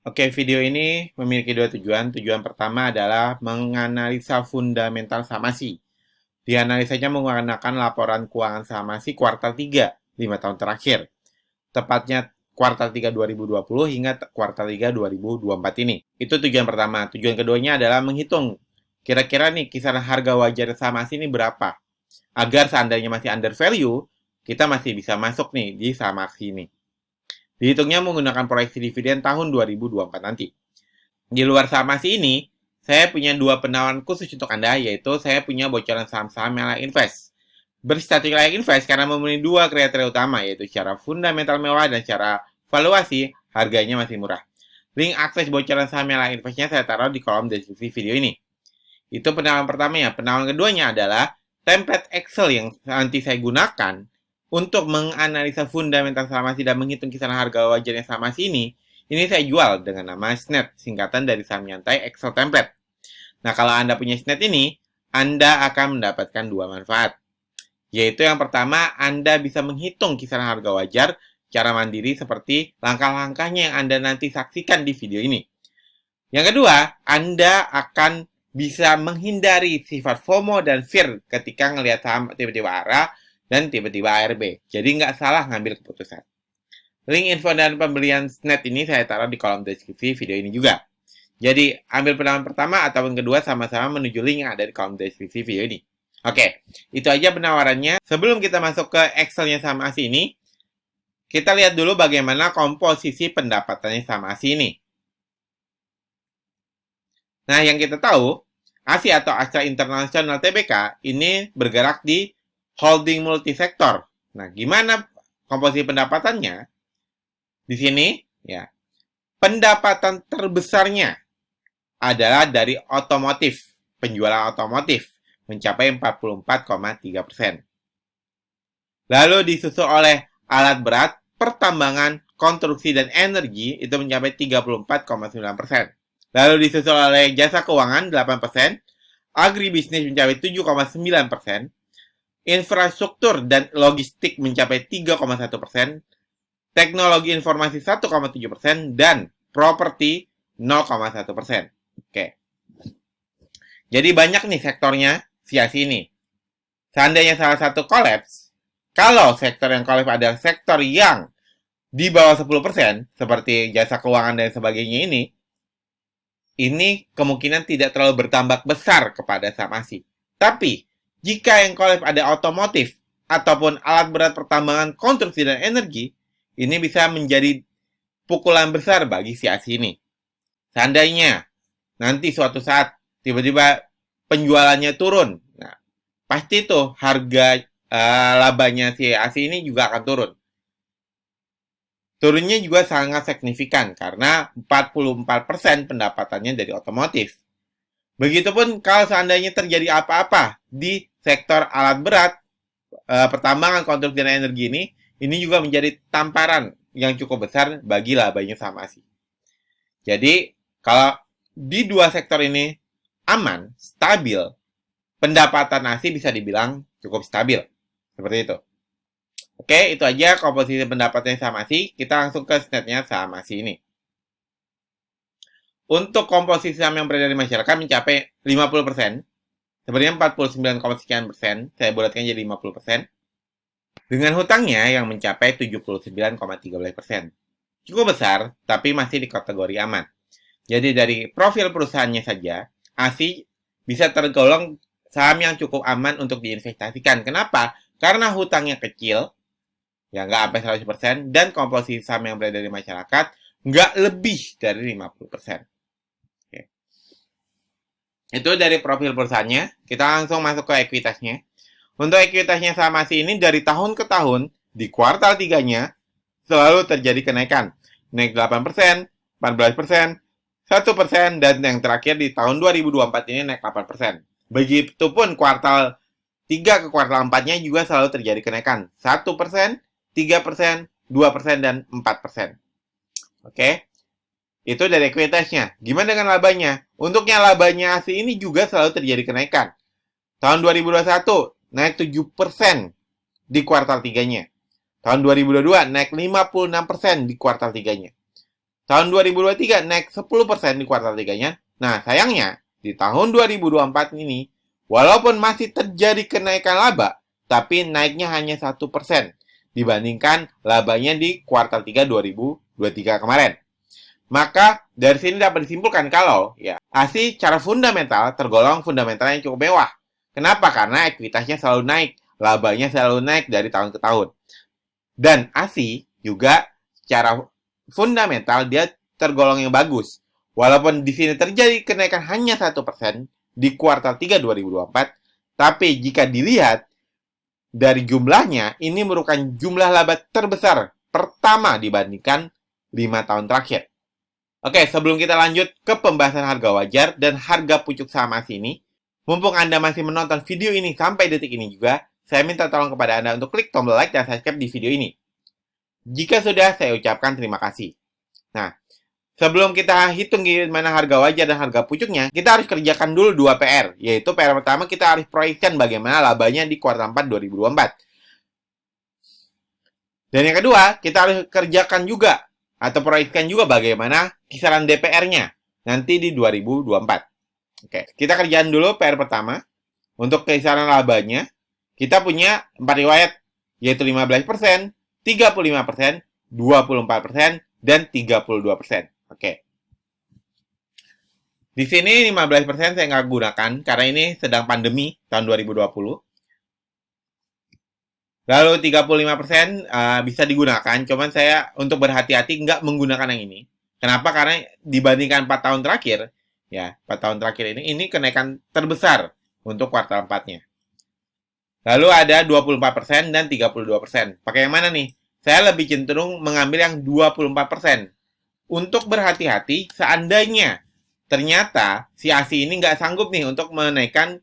Oke, video ini memiliki dua tujuan. Tujuan pertama adalah menganalisa fundamental saham ASI. Dianalisanya menggunakan laporan keuangan saham ASI kuartal 3, 5 tahun terakhir. Tepatnya kuartal 3 2020 hingga kuartal 3 2024 ini. Itu tujuan pertama. Tujuan keduanya adalah menghitung kira-kira nih kisaran harga wajar saham ASI ini berapa. Agar seandainya masih under value, kita masih bisa masuk nih di saham ASI ini. Dihitungnya menggunakan proyeksi dividen tahun 2024 nanti. Di luar saham ASI ini, saya punya dua penawaran khusus untuk Anda, yaitu saya punya bocoran saham-saham yang layak invest. Berstatus layak invest karena memenuhi dua kriteria utama, yaitu secara fundamental mewah dan secara valuasi harganya masih murah. Link akses bocoran saham yang layak investnya saya taruh di kolom deskripsi video ini. Itu penawaran pertamanya. Penawaran keduanya adalah template Excel yang nanti saya gunakan untuk menganalisa fundamental saham ASI dan menghitung kisaran harga wajarnya saham ASI ini saya jual dengan nama SNET, singkatan dari saham nyantai Excel Template. Nah, kalau Anda punya SNET ini, Anda akan mendapatkan dua manfaat. Yaitu yang pertama, Anda bisa menghitung kisaran harga wajar secara mandiri seperti langkah-langkahnya yang Anda nanti saksikan di video ini. Yang kedua, Anda akan bisa menghindari sifat FOMO dan fear ketika ngelihat saham tiba-tiba arah dan tiba-tiba ARB. Jadi nggak salah ngambil keputusan. Link info dan pembelian SNET ini saya taruh di kolom deskripsi video ini juga. Jadi, ambil penawaran pertama ataupun kedua sama-sama menuju link yang ada di kolom deskripsi video ini. Oke, itu aja penawarannya. Sebelum kita masuk ke Excel-nya saham ASI ini, kita lihat dulu bagaimana komposisi pendapatannya saham ASI ini. Nah, yang kita tahu, ASI atau Astra International Tbk ini bergerak di holding multisektor. Nah, gimana komposisi pendapatannya? Di sini, ya, pendapatan terbesarnya adalah dari otomotif, penjualan otomotif, mencapai 44,3%. Lalu disusul oleh alat berat, pertambangan, konstruksi, dan energi, itu mencapai 34,9%. Lalu disusul oleh jasa keuangan, 8%, agribisnis mencapai 7,9%, infrastruktur dan logistik mencapai 3,1%, teknologi informasi 1,7%, dan properti 0,1%. Oke. Jadi banyak nih sektornya si ASI ini. Seandainya salah satu kolaps, kalau sektor yang kolaps adalah sektor yang di bawah 10%, seperti jasa keuangan dan sebagainya ini kemungkinan tidak terlalu bertambah besar kepada saham ASI. Tapi, jika yang kolaps ada otomotif ataupun alat berat pertambangan, konstruksi, dan energi, ini bisa menjadi pukulan besar bagi si ASI ini. Seandainya nanti suatu saat tiba-tiba penjualannya turun, nah, pasti tuh harga labanya si ASI ini juga akan turun. Turunnya juga sangat signifikan karena 44% pendapatannya dari otomotif. Begitupun kalau seandainya terjadi apa-apa di sektor alat berat, pertambangan, konstruksi, dan energi ini juga menjadi tamparan yang cukup besar bagi labanya saham ASI. Jadi, kalau di dua sektor ini aman, stabil, pendapatan ASI bisa dibilang cukup stabil. Seperti itu. Oke, itu aja komposisi pendapatnya saham ASI. Kita langsung ke SNET-nya saham ASI ini. Untuk komposisi saham yang beredar di masyarakat mencapai 50%. Sebenarnya 49,sekian%. Saya bulatkan jadi 50%. Dengan hutangnya yang mencapai 79,13%. Cukup besar, tapi masih di kategori aman. Jadi dari profil perusahaannya saja, ASI bisa tergolong saham yang cukup aman untuk diinvestasikan. Kenapa? Karena hutangnya kecil, ya nggak sampai 100%, dan komposisi saham yang berada di masyarakat nggak lebih dari 50%. Oke. Itu dari profil perusahaannya. Kita langsung masuk ke ekuitasnya. Untuk ekuitasnya saham ASI ini dari tahun ke tahun, di kuartal 3-nya, selalu terjadi kenaikan. Naik 8%, 14%, 1%, dan yang terakhir di tahun 2024 ini naik 8%. Begitupun kuartal 3 ke kuartal 4-nya juga selalu terjadi kenaikan. 1%, 3%, 2%, dan 4%. Oke. Itu dari ekuitasnya. Gimana dengan labanya? Untuknya labanya ASI ini juga selalu terjadi kenaikan. Tahun 2021 naik 7% di kuartal 3-nya. Tahun 2022 naik 56% di kuartal 3-nya. Tahun 2023 naik 10% di kuartal 3-nya. Nah, sayangnya di tahun 2024 ini, walaupun masih terjadi kenaikan laba, tapi naiknya hanya 1% dibandingkan labanya di kuartal 3 2023 kemarin. Maka dari sini dapat disimpulkan kalau ASI secara fundamental tergolong fundamental yang cukup mewah. Kenapa? Karena ekuitasnya selalu naik, labanya selalu naik dari tahun ke tahun. Dan ASI juga secara fundamental dia tergolong yang bagus. Walaupun di sini terjadi kenaikan hanya 1% di kuartal 3 2024, tapi jika dilihat dari jumlahnya, ini merupakan jumlah laba terbesar pertama dibandingkan 5 tahun terakhir. Oke, sebelum kita lanjut ke pembahasan harga wajar dan harga pucuk saham ASI ini, mumpung Anda masih menonton video ini sampai detik ini juga, saya minta tolong kepada Anda untuk klik tombol like dan subscribe di video ini. Jika sudah, saya ucapkan terima kasih. Nah, sebelum kita hitung gimana harga wajar dan harga pucuknya, kita harus kerjakan dulu 2 PR. Yaitu PR pertama, kita harus proyeksikan bagaimana labanya di kuartal 4 2024. Dan yang kedua, kita harus kerjakan juga atau proyeksikan juga bagaimana kisaran DPR-nya nanti di 2024. Oke, kita kerjakan dulu PR pertama. Untuk kisaran labanya, kita punya 4 riwayat, yaitu 15%, 35%, 24%, dan 32%. Oke. Di sini 15% saya nggak gunakan, karena ini sedang pandemi tahun 2020. Lalu 35% bisa digunakan, cuman saya untuk berhati-hati nggak menggunakan yang ini. Kenapa? Karena dibandingkan 4 tahun terakhir, 4 tahun terakhir ini kenaikan terbesar untuk kuartal 4-nya. Lalu ada 24% dan 32%. Pakai yang mana nih? Saya lebih cenderung mengambil yang 24%. Untuk berhati-hati, seandainya ternyata si ASI ini nggak sanggup nih untuk menaikkan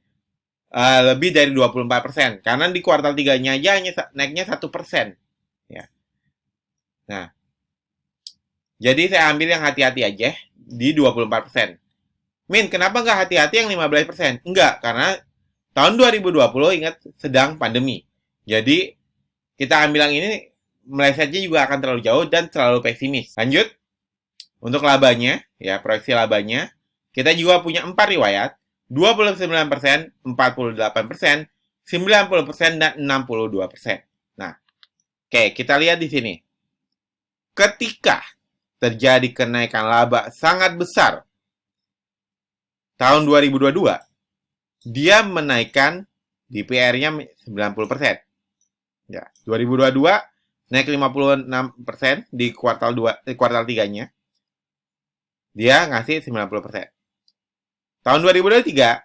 lebih dari 24%. Karena di kuartal 3-nya aja hanya naiknya 1%. Ya. Nah, jadi saya ambil yang hati-hati aja di 24%. Min, kenapa nggak hati-hati yang 15%? Enggak, karena tahun 2020 ingat sedang pandemi. Jadi kita ambil yang ini melesetnya juga akan terlalu jauh dan terlalu pesimis. Lanjut. Untuk labanya, proyeksi labanya, kita juga punya 4 riwayat, 29%, 48%, 90%, dan 62%. Nah, oke, kita lihat di sini. Ketika terjadi kenaikan laba sangat besar tahun 2022, dia menaikkan DPR-nya 90%. 2022 naik 56% di kuartal 3-nya. Dia ngasih 90%. Tahun 2023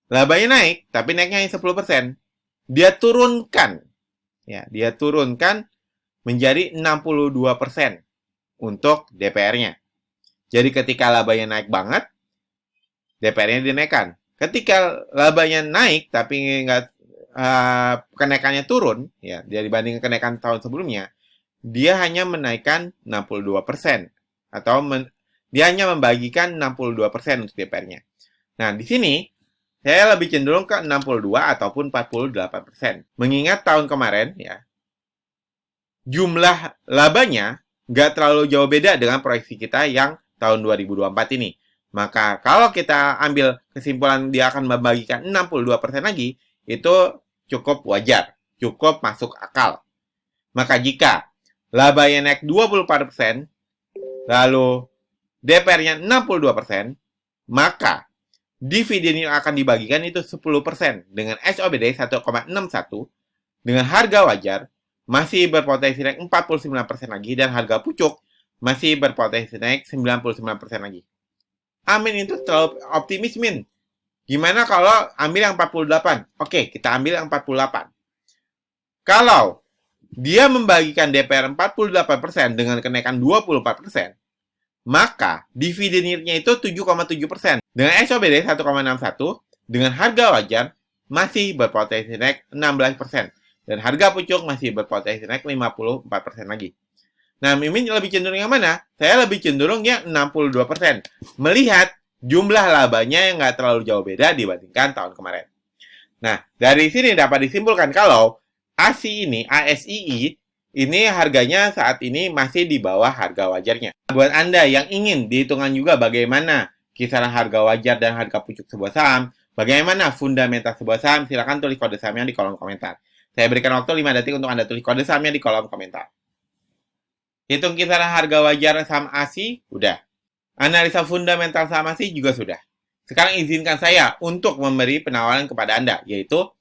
labanya naik, tapi naiknya hanya 10%. Dia turunkan menjadi 62% untuk DPR-nya. Jadi ketika labanya naik banget, DPR-nya dinaikkan. Ketika labanya naik tapi kenaikannya turun, dia dibanding kenaikan tahun sebelumnya, dia hanya menaikkan 62%. Atau dia hanya membagikan 62% untuk DPR-nya. Nah, di sini saya lebih cenderung ke 62 ataupun 48%. Mengingat tahun kemarin, jumlah labanya nggak terlalu jauh beda dengan proyeksi kita yang tahun 2024 ini. Maka kalau kita ambil kesimpulan dia akan membagikan 62% lagi, itu cukup wajar, cukup masuk akal. Maka jika labanya naik 24%, lalu DPR-nya 62%, maka dividen yang akan dibagikan itu 10% dengan SOBD 1,61 dengan harga wajar masih berpotensi naik 49% lagi dan harga pucuk masih berpotensi naik 99% lagi. Amin, itu terlalu optimis, Min. Gimana kalau ambil yang 48? Oke, kita ambil yang 48. Kalau dia membagikan DPR 48% dengan kenaikan 24%, maka dividen yieldnya itu 7,7%. Dengan SOBD 1,61, dengan harga wajar masih berpotensi naik 16%. Dan harga pucuk masih berpotensi naik 54% lagi. Nah, Mimin lebih cenderung yang mana? Saya lebih cenderung yang 62%. Melihat jumlah labanya yang nggak terlalu jauh beda dibandingkan tahun kemarin. Nah, dari sini dapat disimpulkan kalau ASI ini, ASII, Ini harganya saat ini masih di bawah harga wajarnya. Buat Anda yang ingin dihitungan juga bagaimana kisaran harga wajar dan harga pucuk sebuah saham, bagaimana fundamental sebuah saham, silakan tulis kode sahamnya di kolom komentar. Saya berikan waktu 5 detik untuk Anda tulis kode sahamnya di kolom komentar. Hitung kisaran harga wajar saham ASI, udah. Analisa fundamental saham ASI juga sudah. Sekarang izinkan saya untuk memberi penawaran kepada Anda, yaitu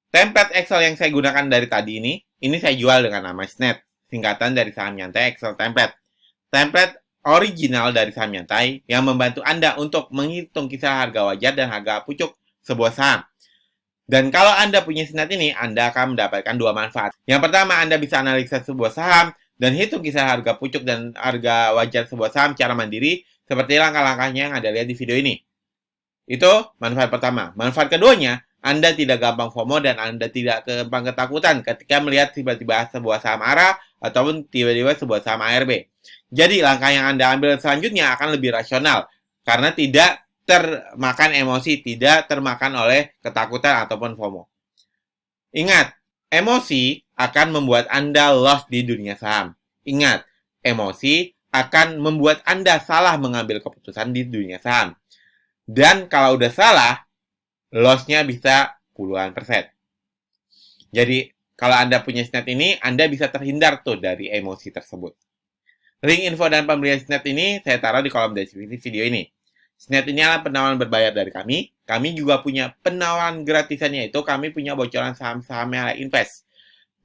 template Excel yang saya gunakan dari tadi ini saya jual dengan nama SNET, singkatan dari saham nyantai Excel template. Template original dari saham nyantai yang membantu Anda untuk menghitung kisaran harga wajar dan harga pucuk sebuah saham. Dan kalau Anda punya SNET ini, Anda akan mendapatkan dua manfaat. Yang pertama, Anda bisa analisa sebuah saham dan hitung kisaran harga pucuk dan harga wajar sebuah saham secara mandiri, seperti langkah-langkahnya yang Anda lihat di video ini. Itu manfaat pertama. Manfaat keduanya, Anda tidak gampang FOMO dan Anda tidak gampang ketakutan ketika melihat tiba-tiba sebuah saham ARA ataupun tiba-tiba sebuah saham ARB. Jadi langkah yang Anda ambil selanjutnya akan lebih rasional karena tidak termakan emosi, tidak termakan oleh ketakutan ataupun FOMO. Ingat, emosi akan membuat Anda lost di dunia saham. Ingat, emosi akan membuat Anda salah mengambil keputusan di dunia saham. Dan kalau udah salah, loss-nya bisa puluhan persen. Jadi, kalau Anda punya SNET ini, Anda bisa terhindar tuh dari emosi tersebut. Link info dan pembelian SNET ini saya taruh di kolom deskripsi video ini. SNET ini adalah penawaran berbayar dari kami. Kami juga punya penawaran gratisannya, yaitu kami punya bocoran saham-saham yang invest.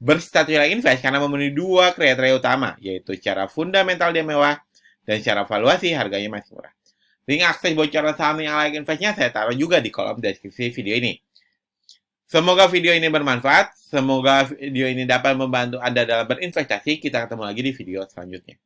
Berstatus invest karena memenuhi dua kriteria utama, yaitu secara fundamental dia mewah dan secara valuasi harganya masih murah. Link akses bocoran saham yang like investnya saya taruh juga di kolom deskripsi video ini. Semoga video ini bermanfaat. Semoga video ini dapat membantu Anda dalam berinvestasi. Kita ketemu lagi di video selanjutnya.